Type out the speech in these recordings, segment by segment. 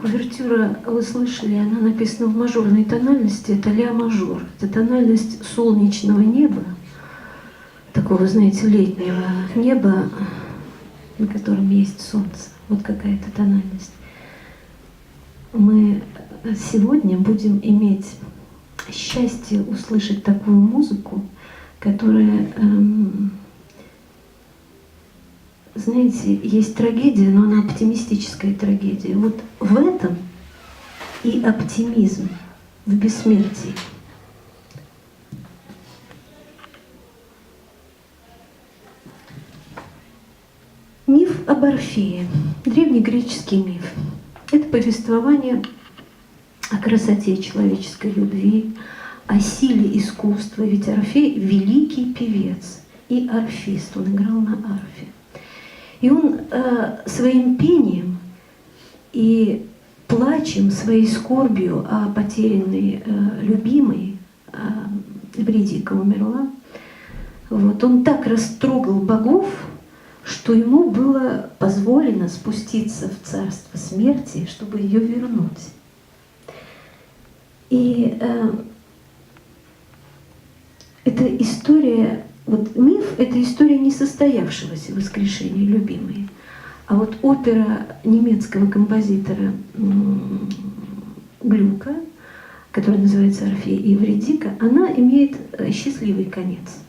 Увертюра, вы слышали, она написана в мажорной тональности, это ля мажор. Это тональность солнечного неба, такого, знаете, летнего неба, на котором есть солнце. Вот какая-то тональность. Мы сегодня будем иметь счастье услышать такую музыку, которая, знаете, есть трагедия, но она оптимистическая трагедия. Вот в этом и оптимизм в бессмертии. Миф об Орфее, древнегреческий миф. Это повествование о красоте человеческой любви, о силе искусства. Ведь Орфей – великий певец и орфист, он играл на арфе. И он своим пением и плачем, своей скорбью о потерянной любимой, Эвридика умерла, вот, он так растрогал богов, что ему было позволено спуститься в царство смерти, чтобы ее вернуть. И эта история, вот миф – это история несостоявшегося воскрешения любимой. А вот опера немецкого композитора Глюка, которая называется «Орфей и Эвридика», она имеет счастливый конец.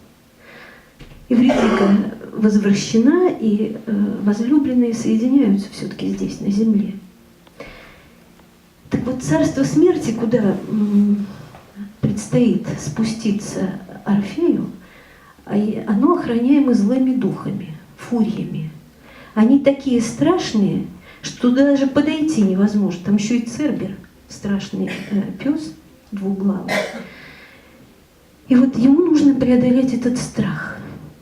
Эвридика возвращена, и возлюбленные соединяются все-таки здесь, на земле. Так вот, царство смерти, куда предстоит спуститься Орфею, оно охраняемо злыми духами, фуриями. Они такие страшные, что туда даже подойти невозможно. Там еще и Цербер, страшный пес двуглавый. И вот ему нужно преодолеть этот страх.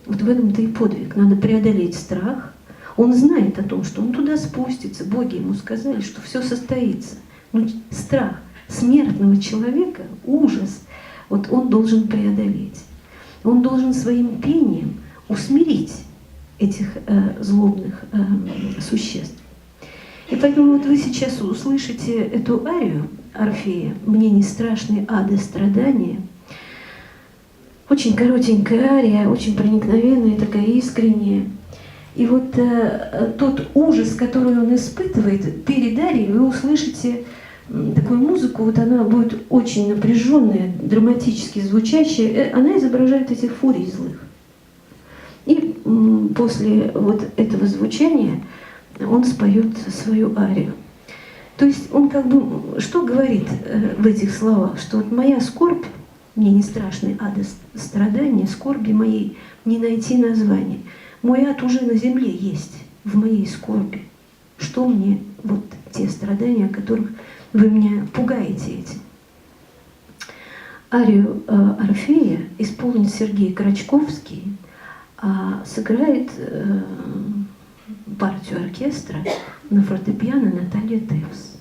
Вот в этом-то и подвиг. Надо преодолеть страх. Он знает о том, что он туда спустится. Боги ему сказали, что все состоится. Но страх смертного человека, ужас, вот он должен преодолеть. Он должен своим пением усмирить этих злобных существ. И поэтому вот вы сейчас услышите эту арию Орфея «Мне не страшны ады страдания». Очень коротенькая ария, очень проникновенная, такая искренняя. И вот тот ужас, который он испытывает перед арией, вы услышите такую музыку, вот она будет очень напряженная, драматически звучащая, она изображает этих фурий злых. И после вот этого звучания он споет свою арию. То есть он как бы, что говорит в этих словах, что вот моя скорбь, мне не страшны ады страдания, скорби моей не найти названия. Мой ад уже на земле есть, в моей скорби. Что мне вот те страдания, о которых вы меня пугаете этим? Арию Орфея исполнит Сергей Крачковский, а сыграет партию оркестра на фортепиано Наталья Тевс.